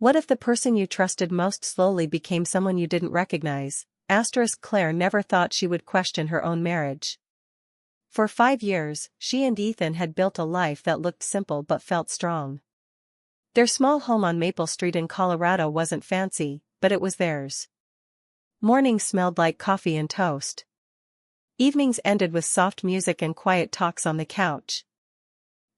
What if the person you trusted most slowly became someone you didn't recognize? Claire never thought she would question her own marriage. For 5 years, she and Ethan had built a life that looked simple but felt strong. Their small home on Maple Street in Colorado wasn't fancy, but it was theirs. Mornings smelled like coffee and toast. Evenings ended with soft music and quiet talks on the couch.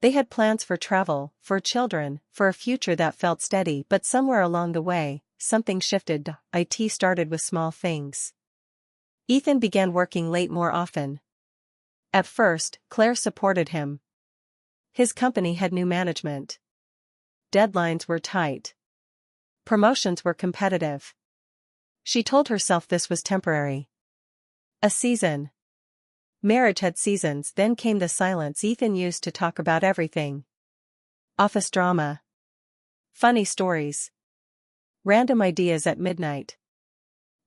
They had plans for travel, for children, for a future that felt steady, but somewhere along the way, something shifted. It started with small things. Ethan began working late more often. At first, Claire supported him. His company had new management. Deadlines were tight. Promotions were competitive. She told herself this was temporary. A season. Marriage had seasons. Then came the silence Ethan used to talk about everything. Office drama. Funny stories. Random ideas at midnight.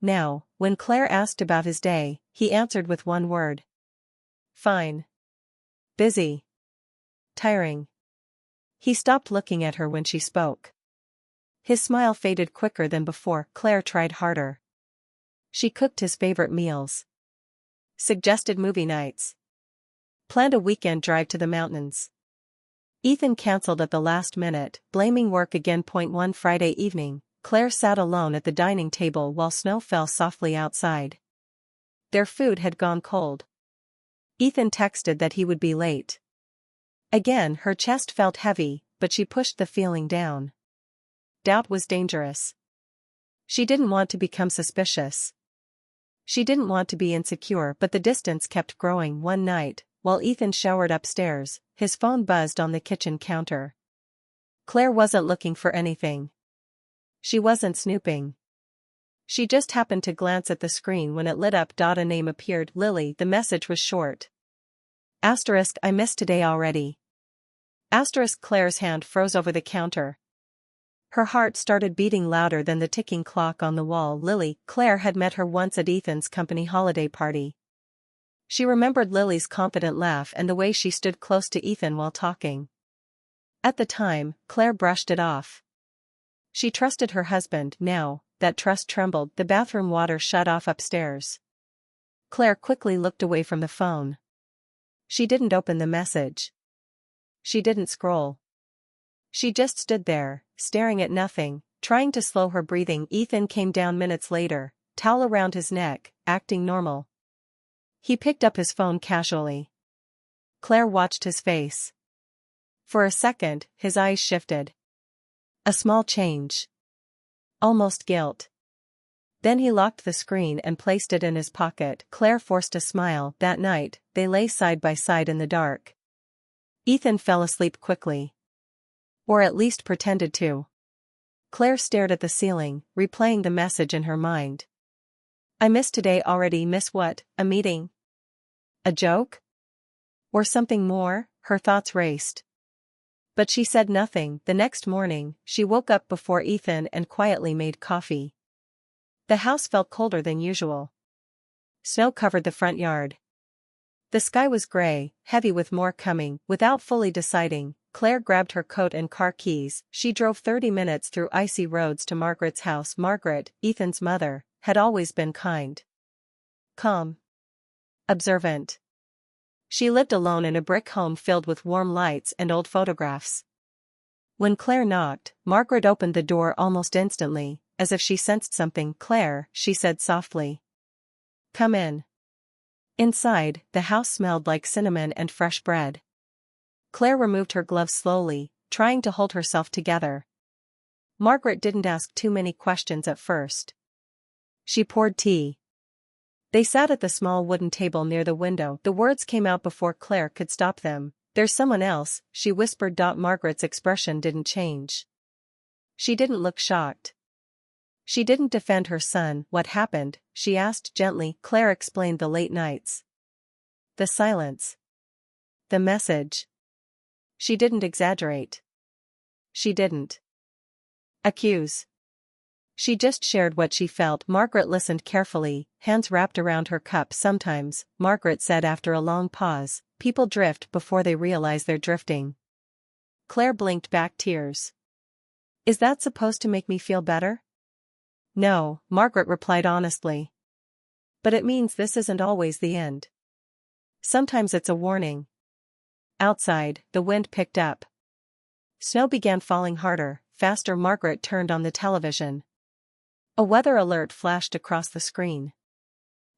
Now, when Claire asked about his day, he answered with one word. Fine. Busy. Tiring. He stopped looking at her when she spoke. His smile faded quicker than before. Claire tried harder. She cooked his favorite meals. Suggested movie nights. Planned a weekend drive to the mountains. Ethan canceled at the last minute, blaming work again. One Friday evening, Claire sat alone at the dining table while snow fell softly outside. Their food had gone cold. Ethan texted that he would be late. Again her chest felt heavy, but she pushed the feeling down. Doubt was dangerous. She didn't want to become suspicious. She didn't want to be insecure, but the distance kept growing. One night, while Ethan showered upstairs, his phone buzzed on the kitchen counter. Claire wasn't looking for anything. She wasn't snooping. She just happened to glance at the screen when it lit up. A name appeared. Lily. The message was short. I missed today already. Claire's hand froze over the counter. Her heart started beating louder than the ticking clock on the wall. Lily. Claire had met her once at Ethan's company holiday party. She remembered Lily's confident laugh and the way she stood close to Ethan while talking. At the time, Claire brushed it off. She trusted her husband. Now, that trust trembled. The bathroom water shut off upstairs. Claire quickly looked away from the phone. She didn't open the message. She didn't scroll. She just stood there, staring at nothing, trying to slow her breathing. Ethan came down minutes later, towel around his neck, acting normal. He picked up his phone casually. Claire watched his face. For a second, his eyes shifted. A small change. Almost guilt. Then he locked the screen and placed it in his pocket. Claire forced a smile. That night, they lay side by side in the dark. Ethan fell asleep quickly. Or at least pretended to. Claire stared at the ceiling, replaying the message in her mind. I missed today already. Miss what? A meeting? A joke? Or something more? Her thoughts raced. But she said nothing. The next morning, she woke up before Ethan and quietly made coffee. The house felt colder than usual. Snow covered the front yard. The sky was gray, heavy with more coming. Without fully deciding, Claire grabbed her coat and car keys. She drove 30 minutes through icy roads to Margaret's house. Margaret, Ethan's mother, had always been kind. Calm. Observant. She lived alone in a brick home filled with warm lights and old photographs. When Claire knocked, Margaret opened the door almost instantly, as if she sensed something. Claire, she said softly. Come in. Inside, the house smelled like cinnamon and fresh bread. Claire removed her gloves slowly, trying to hold herself together. Margaret didn't ask too many questions at first. She poured tea. They sat at the small wooden table near the window. The words came out before Claire could stop them. There's someone else, she whispered. Margaret's expression didn't change. She didn't look shocked. She didn't defend her son. What happened? She asked gently. Claire explained the late nights. The silence. The message. She didn't exaggerate. She didn't accuse. She just shared what she felt. Margaret listened carefully, hands wrapped around her cup. Sometimes, Margaret said after a long pause, people drift before they realize they're drifting. Claire blinked back tears. Is that supposed to make me feel better? No, Margaret replied honestly. But it means this isn't always the end. Sometimes it's a warning. Outside, the wind picked up. Snow began falling harder, faster. Margaret turned on the television. A weather alert flashed across the screen.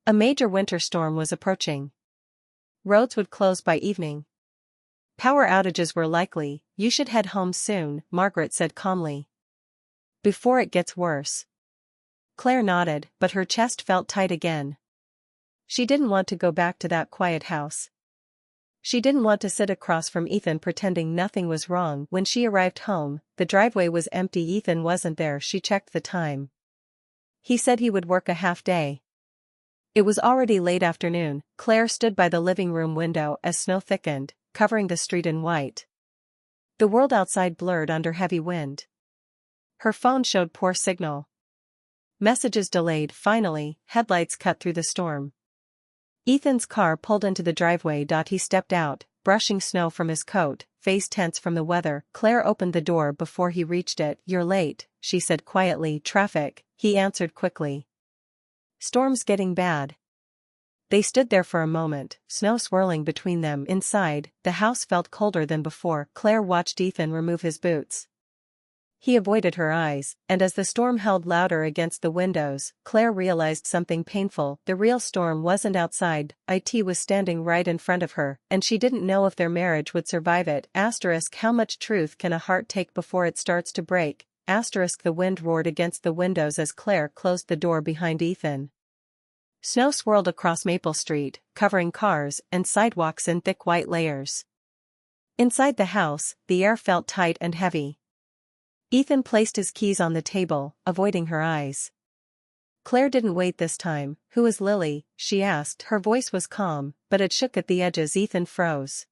A major winter storm was approaching. Roads would close by evening. Power outages were likely. You should head home soon, Margaret said calmly. Before it gets worse. Claire nodded, but her chest felt tight again. She didn't want to go back to that quiet house. She didn't want to sit across from Ethan pretending nothing was wrong. When she arrived home, the driveway was empty. Ethan wasn't there. She checked the time. He said he would work a half day. It was already late afternoon. Claire stood by the living room window as snow thickened, covering the street in white. The world outside blurred under heavy wind. Her phone showed poor signal. Messages delayed. Finally, headlights cut through the storm. Ethan's car pulled into the driveway. He stepped out, brushing snow from his coat, face tense from the weather. Claire opened the door before he reached it. You're late, she said quietly. Traffic, he answered quickly. Storm's getting bad. They stood there for a moment, snow swirling between them. Inside, the house felt colder than before. Claire watched Ethan remove his boots. He avoided her eyes, and as the storm held louder against the windows, Claire realized something painful. The real storm wasn't outside. It was standing right in front of her, and she didn't know if their marriage would survive it. How much truth can a heart take before it starts to break? The wind roared against the windows as Claire closed the door behind Ethan. Snow swirled across Maple Street, covering cars and sidewalks in thick white layers. Inside the house, the air felt tight and heavy. Ethan placed his keys on the table, avoiding her eyes. Claire didn't wait this time. Who is Lily? She asked. Her voice was calm, but it shook at the edges. Ethan froze.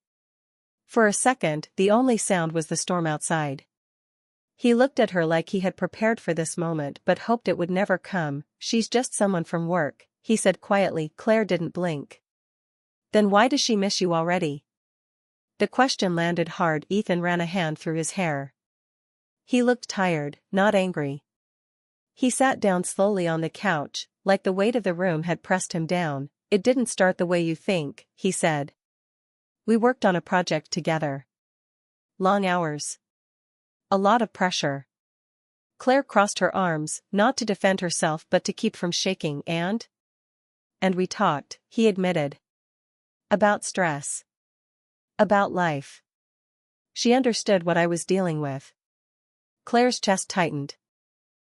For a second, the only sound was the storm outside. He looked at her like he had prepared for this moment but hoped it would never come. She's just someone from work, he said quietly. Claire didn't blink. Then why does she miss you already? The question landed hard. Ethan ran a hand through his hair. He looked tired, not angry. He sat down slowly on the couch, like the weight of the room had pressed him down. It didn't start the way you think, he said. We worked on a project together. Long hours. A lot of pressure. Claire crossed her arms, not to defend herself but to keep from shaking. And we talked, he admitted. About stress. About life. She understood what I was dealing with. Claire's chest tightened.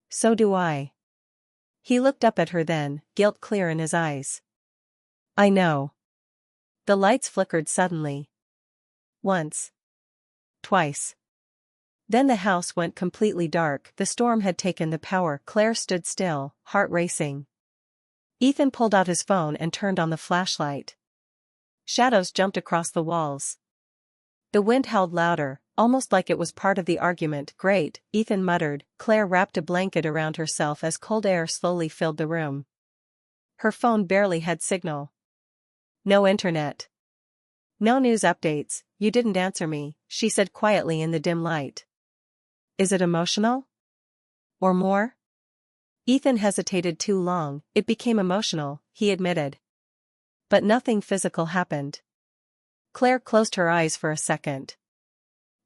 So do I. He looked up at her then, guilt clear in his eyes. I know. The lights flickered suddenly. Once. Twice. Then the house went completely dark. The storm had taken the power. Claire stood still, heart racing. Ethan pulled out his phone and turned on the flashlight. Shadows jumped across the walls. The wind howled louder, almost like it was part of the argument. Great, Ethan muttered. Claire wrapped a blanket around herself as cold air slowly filled the room. Her phone barely had signal. No internet. No news updates. You didn't answer me, she said quietly in the dim light. Is it emotional? Or more? Ethan hesitated too long. It became emotional, he admitted. But nothing physical happened. Claire closed her eyes for a second.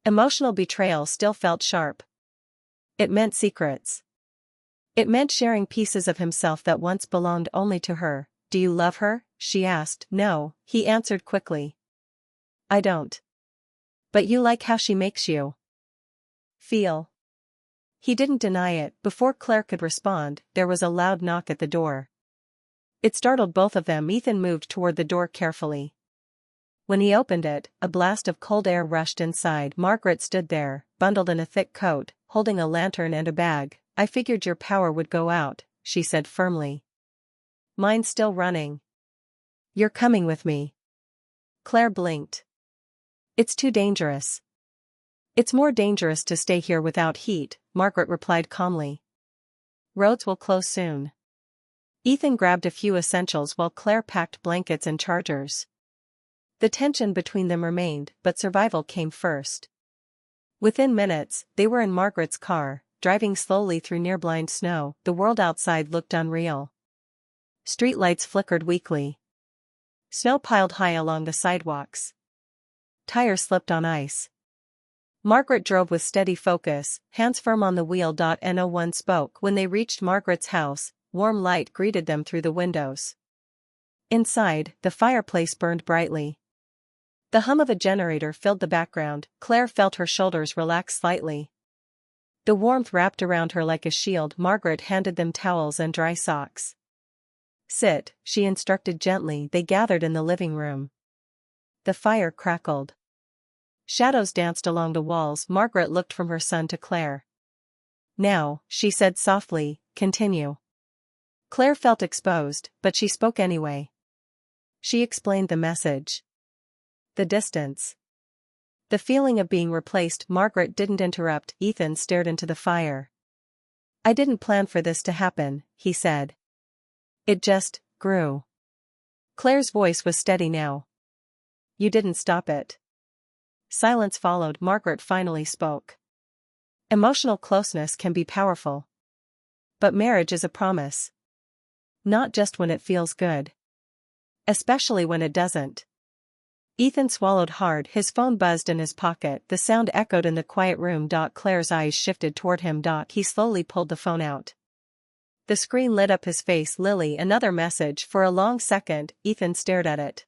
Emotional betrayal still felt sharp. It meant secrets. It meant sharing pieces of himself that once belonged only to her. Do you love her? She asked. No, he answered quickly. I don't. But you like how she makes you feel. He didn't deny it. Before Claire could respond, there was a loud knock at the door. It startled both of them. Ethan moved toward the door carefully. When he opened it, a blast of cold air rushed inside. Margaret stood there, bundled in a thick coat, holding a lantern and a bag. I figured your power would go out, she said firmly. Mine's still running. You're coming with me. Claire blinked. It's too dangerous. It's more dangerous to stay here without heat, Margaret replied calmly. Roads will close soon. Ethan grabbed a few essentials while Claire packed blankets and chargers. The tension between them remained, but survival came first. Within minutes, they were in Margaret's car, driving slowly through near-blind snow. The world outside looked unreal. Streetlights flickered weakly. Snow piled high along the sidewalks. Tires slipped on ice. Margaret drove with steady focus, hands firm on the wheel. No one spoke. When they reached Margaret's house, warm light greeted them through the windows. Inside, the fireplace burned brightly. The hum of a generator filled the background. Claire felt her shoulders relax slightly. The warmth wrapped around her like a shield. Margaret handed them towels and dry socks. "Sit," she instructed gently. They gathered in the living room. The fire crackled. Shadows danced along the walls. Margaret looked from her son to Claire. "Now," she said softly, "continue." Claire felt exposed, but she spoke anyway. She explained the message. The distance. The feeling of being replaced. Margaret didn't interrupt. Ethan stared into the fire. "I didn't plan for this to happen," he said. "It just grew." Claire's voice was steady now. "You didn't stop it." Silence followed. Margaret finally spoke. "Emotional closeness can be powerful. But marriage is a promise. Not just when it feels good. Especially when it doesn't." Ethan swallowed hard. His phone buzzed in his pocket. The sound echoed in the quiet room. Claire's eyes shifted toward him. He slowly pulled the phone out. The screen lit up his face. "Lily, another message." For a long second, Ethan stared at it.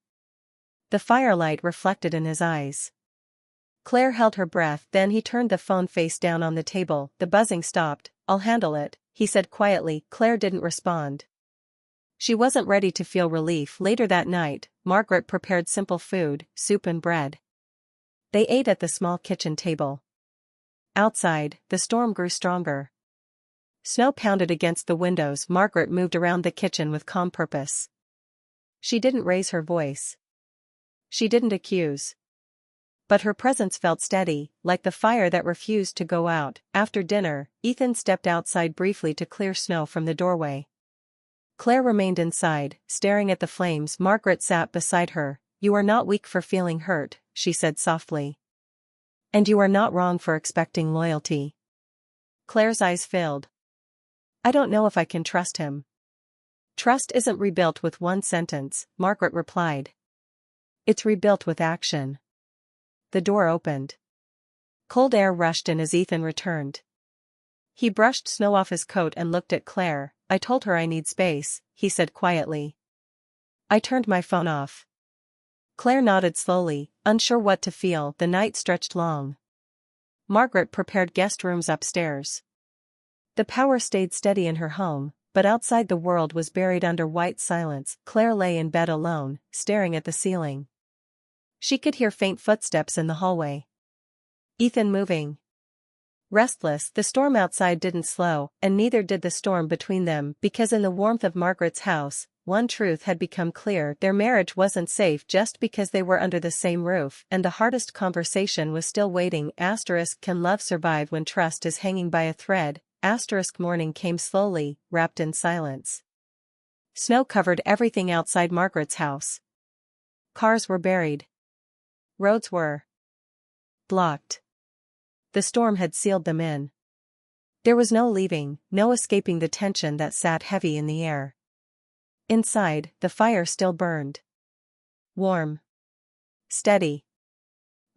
The firelight reflected in his eyes. Claire held her breath. Then he turned the phone face down on the table. The buzzing stopped. "I'll handle it," he said quietly. Claire didn't respond. She wasn't ready to feel relief. Later that night, Margaret prepared simple food, soup and bread. They ate at the small kitchen table. Outside, the storm grew stronger. Snow pounded against the windows. Margaret moved around the kitchen with calm purpose. She didn't raise her voice. She didn't accuse. But her presence felt steady, like the fire that refused to go out. After dinner, Ethan stepped outside briefly to clear snow from the doorway. Claire remained inside, staring at the flames. Margaret sat beside her. "You are not weak for feeling hurt," she said softly. "And you are not wrong for expecting loyalty." Claire's eyes filled. "I don't know if I can trust him." "Trust isn't rebuilt with one sentence," Margaret replied. "It's rebuilt with action." The door opened. Cold air rushed in as Ethan returned. He brushed snow off his coat and looked at Claire. "I told her I need space," he said quietly. "I turned my phone off." Claire nodded slowly, unsure what to feel. The night stretched long. Margaret prepared guest rooms upstairs. The power stayed steady in her home, but outside the world was buried under white silence. Claire lay in bed alone, staring at the ceiling. She could hear faint footsteps in the hallway. Ethan moving. Restless, the storm outside didn't slow, and neither did the storm between them, because in the warmth of Margaret's house, one truth had become clear: their marriage wasn't safe just because they were under the same roof, and the hardest conversation was still waiting. Can love survive when trust is hanging by a thread? Morning came slowly, wrapped in silence. Snow covered everything outside Margaret's house. Cars were buried. Roads were blocked. The storm had sealed them in. There was no leaving, no escaping the tension that sat heavy in the air. Inside, the fire still burned. Warm. Steady.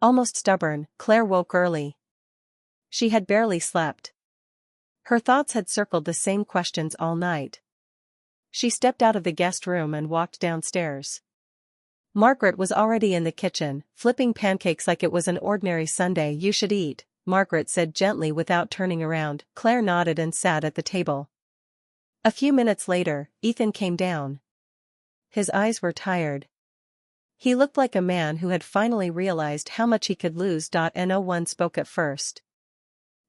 Almost stubborn. Claire woke early. She had barely slept. Her thoughts had circled the same questions all night. She stepped out of the guest room and walked downstairs. Margaret was already in the kitchen, flipping pancakes like it was an ordinary Sunday. "You should eat," Margaret said gently without turning around. Claire nodded and sat at the table. A few minutes later, Ethan came down. His eyes were tired. He looked like a man who had finally realized how much he could lose. No one spoke at first.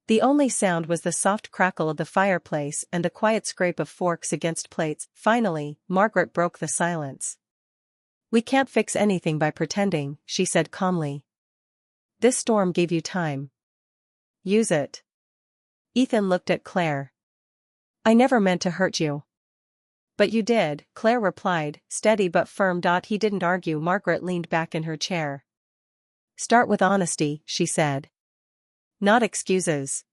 The only sound was the soft crackle of the fireplace and the quiet scrape of forks against plates. Finally, Margaret broke the silence. "We can't fix anything by pretending," she said calmly. "This storm gave you time. Use it." Ethan looked at Claire. "I never meant to hurt you." "But you did," Claire replied, steady but firm. He didn't argue. Margaret leaned back in her chair. "Start with honesty," she said. Not excuses.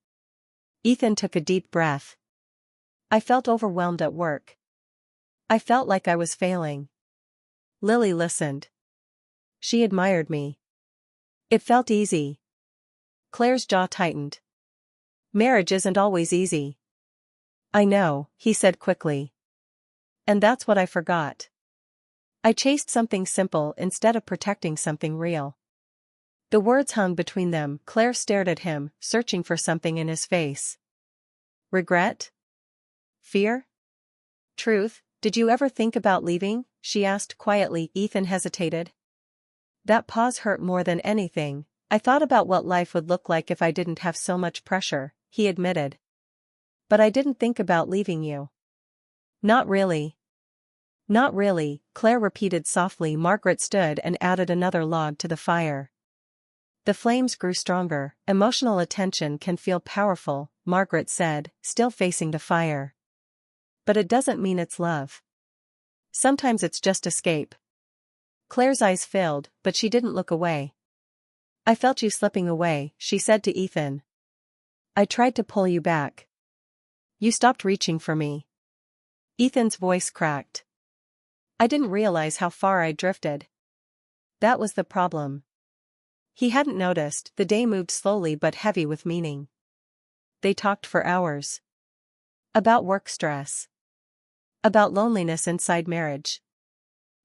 Ethan took a deep breath. I felt overwhelmed at work. I felt like I was failing. Lily listened. She admired me. It felt easy. Claire's jaw tightened. Marriage isn't always easy. I know, he said quickly. And that's what I forgot. I chased something simple instead of protecting something real. The words hung between them. Claire stared at him, searching for something in his face. Regret? Fear? Truth? Did you ever think about leaving? She asked quietly. Ethan hesitated. That pause hurt more than anything. I thought about what life would look like if I didn't have so much pressure, he admitted. But I didn't think about leaving you. Not really. Not really, Claire repeated softly. Margaret stood and added another log to the fire. The flames grew stronger. Emotional attention can feel powerful, Margaret said, still facing the fire. But it doesn't mean it's love. Sometimes it's just escape. Claire's eyes filled, but she didn't look away. I felt you slipping away, she said to Ethan. I tried to pull you back. You stopped reaching for me. Ethan's voice cracked. I didn't realize how far I drifted. That was the problem. He hadn't noticed. The day moved slowly but heavy with meaning. They talked for hours. About work stress. About loneliness inside marriage.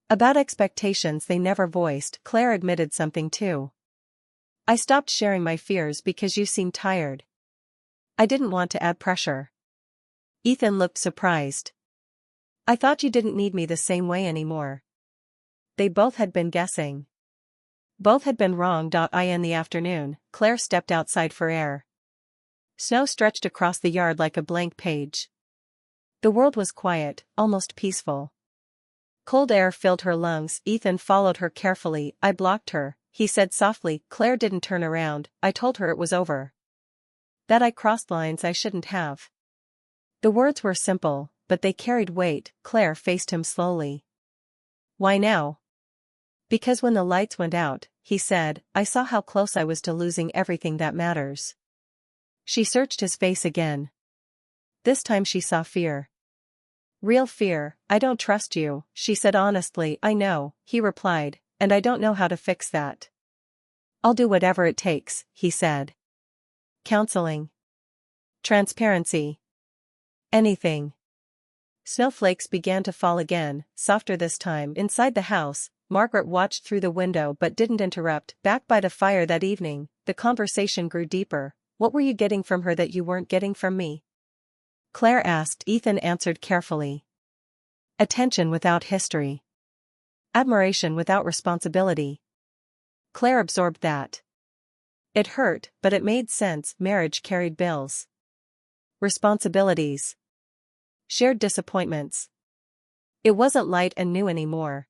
About expectations they never voiced. Claire admitted something too. I stopped sharing my fears because you seemed tired. I didn't want to add pressure. Ethan looked surprised. I thought you didn't need me the same way anymore. They both had been guessing. Both had been wrong. In the afternoon, Claire stepped outside for air. Snow stretched across the yard like a blank page. The world was quiet, almost peaceful. Cold air filled her lungs. Ethan followed her carefully. I blocked her, he said softly. Claire didn't turn around. I told her it was over. That I crossed lines I shouldn't have. The words were simple, but they carried weight. Claire faced him slowly. Why now? Because when the lights went out, he said, I saw how close I was to losing everything that matters. She searched his face again. This time she saw fear. Real fear. I don't trust you, she said honestly. I know, he replied, and I don't know how to fix that. I'll do whatever it takes, he said. Counseling. Transparency. Anything. Snowflakes began to fall again, softer this time. Inside the house, Margaret watched through the window but didn't interrupt. Back by the fire that evening, the conversation grew deeper. What were you getting from her that you weren't getting from me? Claire asked. Ethan answered carefully. Attention without history. Admiration without responsibility. Claire absorbed that. It hurt, but it made sense. Marriage carried bills. Responsibilities. Shared disappointments. It wasn't light and new anymore.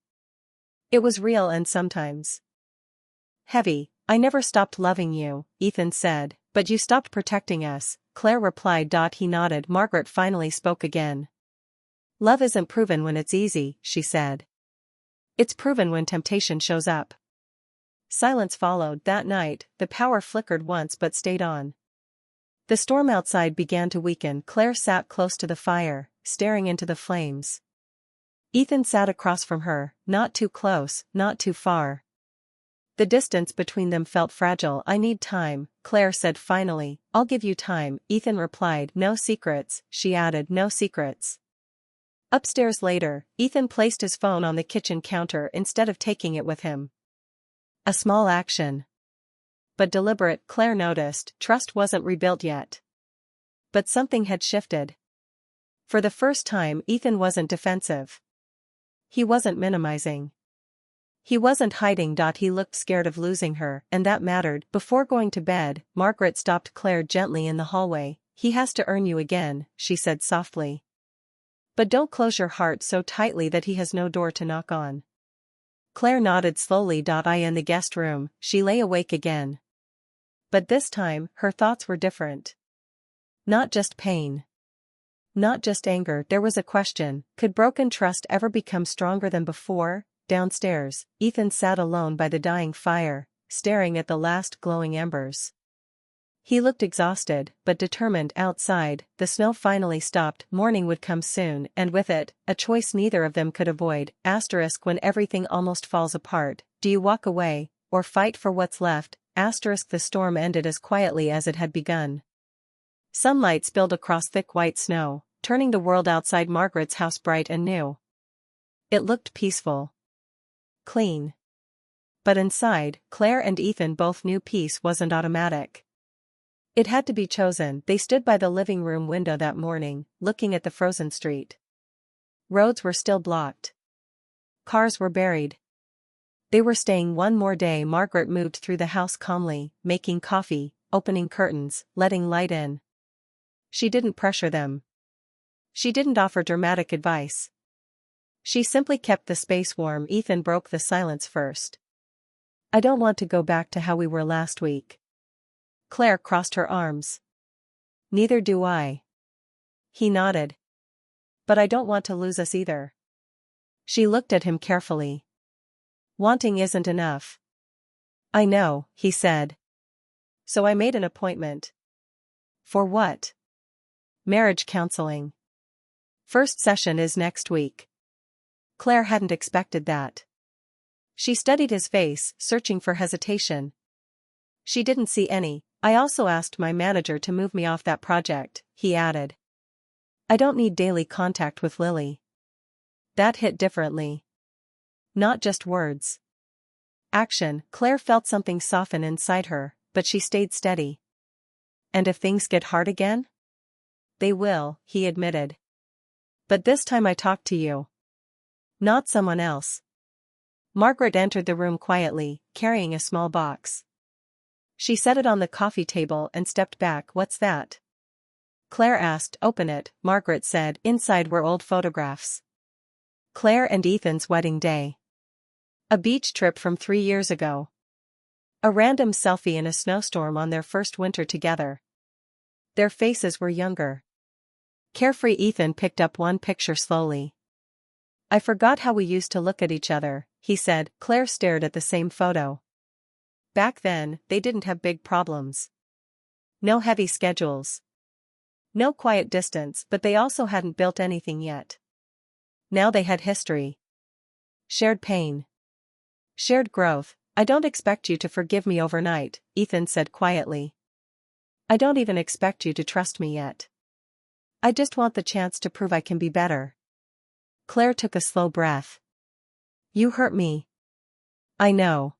It was real and sometimes heavy. I never stopped loving you, Ethan said, but you stopped protecting us, Claire replied. He nodded. Margaret finally spoke again. Love isn't proven when it's easy, she said. It's proven when temptation shows up. Silence followed. That night, the power flickered once but stayed on. The storm outside began to weaken. Claire sat close to the fire, staring into the flames. Ethan sat across from her, not too close, not too far. The distance between them felt fragile. I need time, Claire said finally. I'll give you time, Ethan replied. No secrets, she added. No secrets. Upstairs later, Ethan placed his phone on the kitchen counter instead of taking it with him. A small action. But deliberate. Claire noticed. Trust wasn't rebuilt yet. But something had shifted. For the first time, Ethan wasn't defensive. He wasn't minimizing. He wasn't hiding. He looked scared of losing her, and that mattered. Before going to bed, Margaret stopped Claire gently in the hallway. He has to earn you again, she said softly. But don't close your heart so tightly that he has no door to knock on. Claire nodded slowly. In the guest room, she lay awake again. But this time, her thoughts were different. Not just pain. Not just anger. There was a question. Could broken trust ever become stronger than before? Downstairs, Ethan sat alone by the dying fire, staring at the last glowing embers. He looked exhausted, but determined. Outside, the snow finally stopped. Morning would come soon, and with it, a choice neither of them could avoid. When everything almost falls apart, do you walk away, or fight for what's left? The storm ended as quietly as it had begun. Sunlight spilled across thick white snow, turning the world outside Margaret's house bright and new. It looked peaceful. Clean. But inside, Claire and Ethan both knew peace wasn't automatic. It had to be chosen. They stood by the living room window that morning, looking at the frozen street. Roads were still blocked. Cars were buried. They were staying one more day. Margaret moved through the house calmly, making coffee, opening curtains, letting light in. She didn't pressure them. She didn't offer dramatic advice. She simply kept the space warm. Ethan broke the silence first. I don't want to go back to how we were last week. Claire crossed her arms. Neither do I. He nodded. But I don't want to lose us either. She looked at him carefully. Wanting isn't enough. I know, he said. So I made an appointment. For what? Marriage counseling. First session is next week. Claire hadn't expected that. She studied his face, searching for hesitation. She didn't see any. I also asked my manager to move me off that project, he added. I don't need daily contact with Lily. That hit differently. Not just words. Action. Claire felt something soften inside her, but she stayed steady. And if things get hard again? They will, he admitted. But this time I talk to you. Not someone else. Margaret entered the room quietly, carrying a small box. She set it on the coffee table and stepped back. What's that? Claire asked. Open it, Margaret said. Inside were old photographs. Claire and Ethan's wedding day. A beach trip from 3 years ago. A random selfie in a snowstorm on their first winter together. Their faces were younger. Carefree. Ethan picked up one picture slowly. I forgot how we used to look at each other, he said. Claire stared at the same photo. Back then, they didn't have big problems. No heavy schedules. No quiet distance, but they also hadn't built anything yet. Now they had history. Shared pain. Shared growth. I don't expect you to forgive me overnight, Ethan said quietly. I don't even expect you to trust me yet. I just want the chance to prove I can be better. Claire took a slow breath. You hurt me. I know.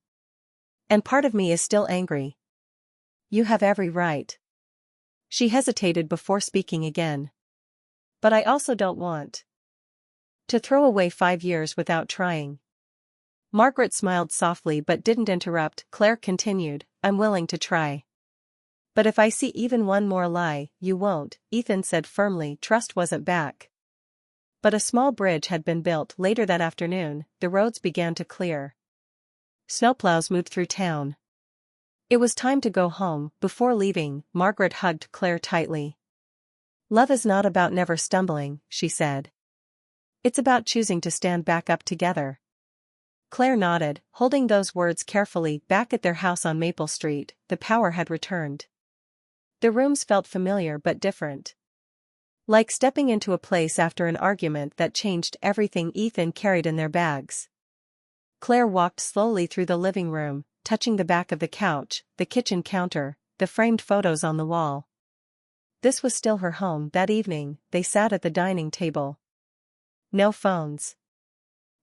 And part of me is still angry. You have every right. She hesitated before speaking again. But I also don't want to throw away 5 years without trying. Margaret smiled softly but didn't interrupt. Claire continued, I'm willing to try. But if I see even one more lie, you won't, Ethan said firmly. Trust wasn't back. But a small bridge had been built. Later that afternoon, the roads began to clear. Snowplows moved through town. It was time to go home. Before leaving, Margaret hugged Claire tightly. Love is not about never stumbling, she said. It's about choosing to stand back up together. Claire nodded, holding those words carefully. Back at their house on Maple Street, the power had returned. The rooms felt familiar but different. Like stepping into a place after an argument that changed everything. Ethan carried in their bags. Claire walked slowly through the living room, touching the back of the couch, the kitchen counter, the framed photos on the wall. This was still her home. That evening, they sat at the dining table. No phones.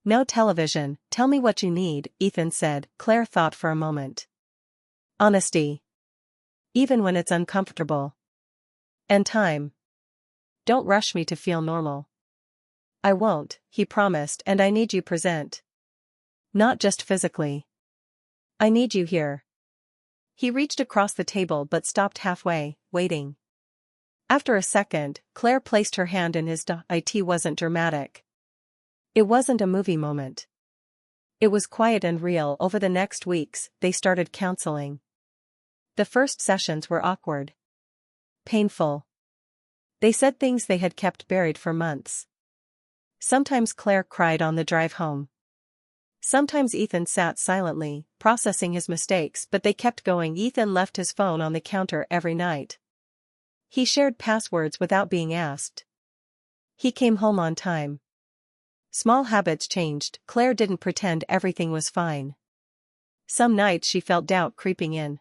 No television. Tell me what you need, Ethan said. Claire thought for a moment. Honesty. Even when it's uncomfortable. And time. Don't rush me to feel normal. I won't, he promised, and I need you present. Not just physically. I need you here. He reached across the table but stopped halfway, waiting. After a second, Claire placed her hand in his. It wasn't dramatic. It wasn't a movie moment. It was quiet and real. Over the next weeks, they started counseling. The first sessions were awkward. Painful. They said things they had kept buried for months. Sometimes Claire cried on the drive home. Sometimes Ethan sat silently, processing his mistakes, but they kept going. Ethan left his phone on the counter every night. He shared passwords without being asked. He came home on time. Small habits changed. Claire didn't pretend everything was fine. Some nights she felt doubt creeping in.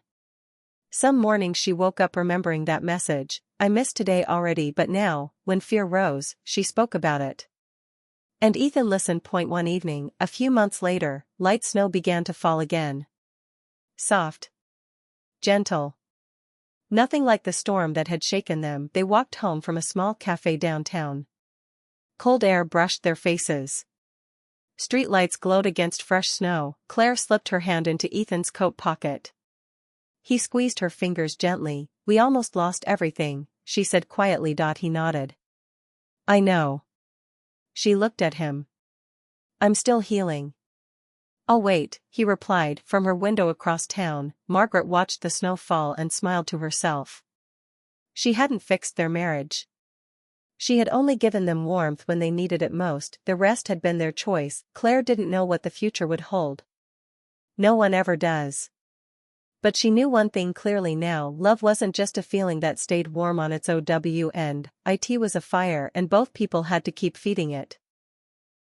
Some mornings she woke up remembering that message, "I missed today already," but now, when fear rose, she spoke about it. And Ethan listened. One evening, a few months later, light snow began to fall again. Soft. Gentle. Nothing like the storm that had shaken them. They walked home from a small cafe downtown. Cold air brushed their faces. Streetlights glowed against fresh snow. Claire slipped her hand into Ethan's coat pocket. He squeezed her fingers gently. "We almost lost everything," she said quietly. He nodded. "I know." She looked at him. "I'm still healing." "I'll wait," he replied. From her window across town, Margaret watched the snow fall and smiled to herself. She hadn't fixed their marriage. She had only given them warmth when they needed it most. The rest had been their choice. Claire didn't know what the future would hold. No one ever does. But she knew one thing clearly now: love wasn't just a feeling that stayed warm on its own end. It was a fire, and both people had to keep feeding it.